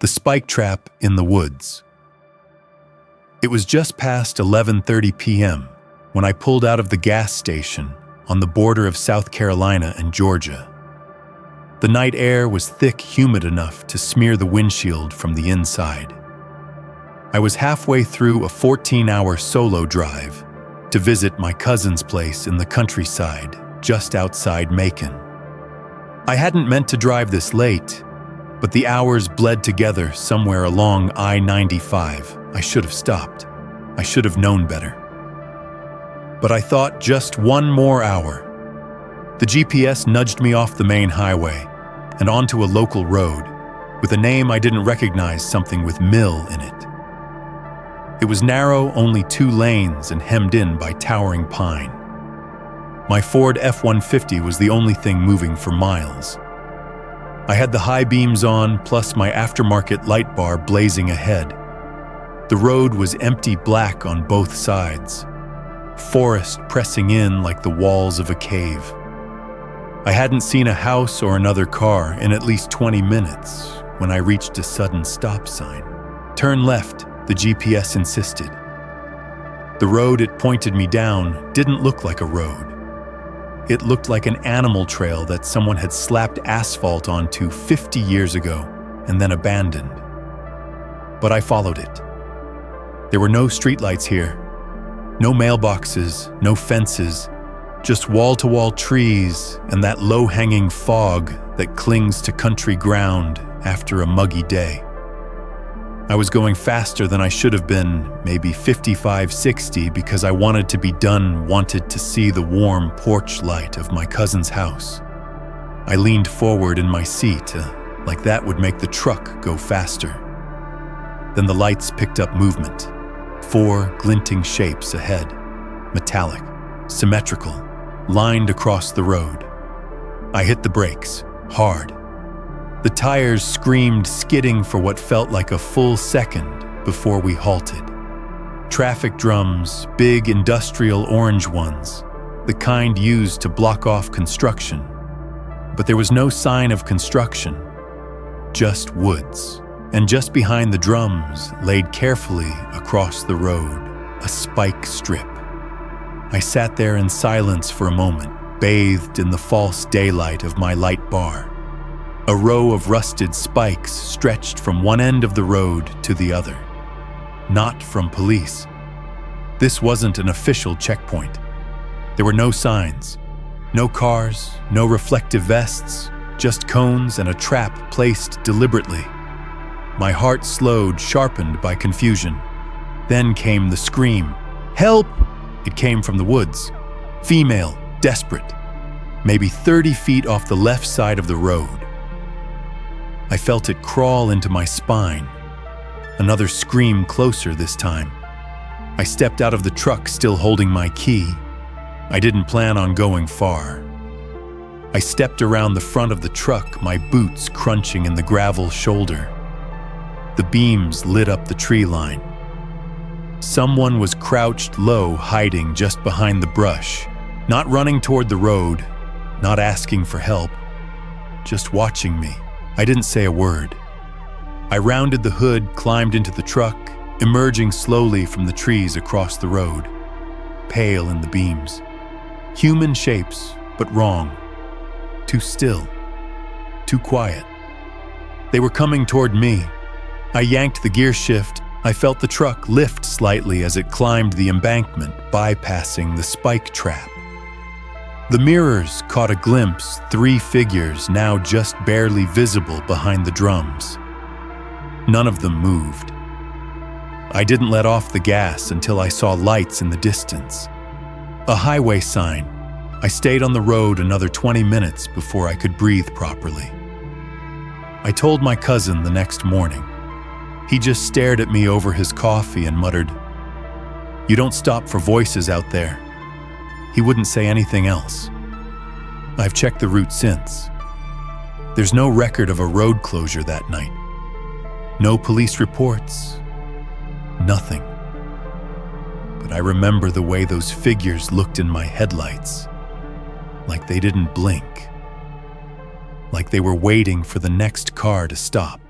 The spike trap in the woods. It was just past 11:30 p.m. when I pulled out of the gas station on the border of South Carolina and Georgia. The night air was thick, humid enough to smear the windshield from the inside. I was halfway through a 14-hour solo drive to visit my cousin's place in the countryside just outside Macon. I hadn't meant to drive this late, but the hours bled together somewhere along I-95. I should have stopped. I should have known better. But I thought just one more hour. The GPS nudged me off the main highway and onto a local road with a name I didn't recognize, something with mill in it. It was narrow, only 2 lanes and hemmed in by towering pine. My Ford F-150 was the only thing moving for miles. I had the high beams on, plus my aftermarket light bar blazing ahead. The road was empty black on both sides, forest pressing in like the walls of a cave. I hadn't seen a house or another car in at least 20 minutes when I reached a sudden stop sign. "Turn left," the GPS insisted. The road it pointed me down didn't look like a road. It looked like an animal trail that someone had slapped asphalt onto 50 years ago and then abandoned. But I followed it. There were no streetlights here, no mailboxes, no fences, just wall-to-wall trees and that low-hanging fog that clings to country ground after a muggy day. I was going faster than I should have been, maybe 55, 60, because I wanted to be done, wanted to see the warm porch light of my cousin's house. I leaned forward in my seat, like that would make the truck go faster. Then the lights picked up movement. 4 glinting shapes ahead, metallic, symmetrical, lined across the road. I hit the brakes, hard. The tires screamed, skidding for what felt like a full second before we halted. Traffic drums, big industrial orange ones, the kind used to block off construction. But there was no sign of construction, just woods. And just behind the drums, laid carefully across the road, a spike strip. I sat there in silence for a moment, bathed in the false daylight of my light bar. A row of rusted spikes stretched from one end of the road to the other. Not from police. This wasn't an official checkpoint. There were no signs, no cars, no reflective vests, just cones and a trap placed deliberately. My heart slowed, sharpened by confusion. Then came the scream. "Help!" It came from the woods. Female, desperate. Maybe 30 feet off the left side of the road. I felt it crawl into my spine. Another scream, closer this time. I stepped out of the truck, still holding my key. I didn't plan on going far. I stepped around the front of the truck, my boots crunching in the gravel shoulder. The beams lit up the tree line. Someone was crouched low, hiding just behind the brush, not running toward the road, not asking for help, just watching me. I didn't say a word. I rounded the hood, climbed into the truck, emerging slowly from the trees across the road, pale in the beams. Human shapes, but wrong. Too still. Too quiet. They were coming toward me. I yanked the gear shift. I felt the truck lift slightly as it climbed the embankment, bypassing the spike trap. The mirrors caught a glimpse, 3 figures now just barely visible behind the drums. None of them moved. I didn't let off the gas until I saw lights in the distance. A highway sign. I stayed on the road another 20 minutes before I could breathe properly. I told my cousin the next morning. He just stared at me over his coffee and muttered, "You don't stop for voices out there." He wouldn't say anything else. I've checked the route since. There's no record of a road closure that night. No police reports. Nothing. But I remember the way those figures looked in my headlights. Like they didn't blink. Like they were waiting for the next car to stop.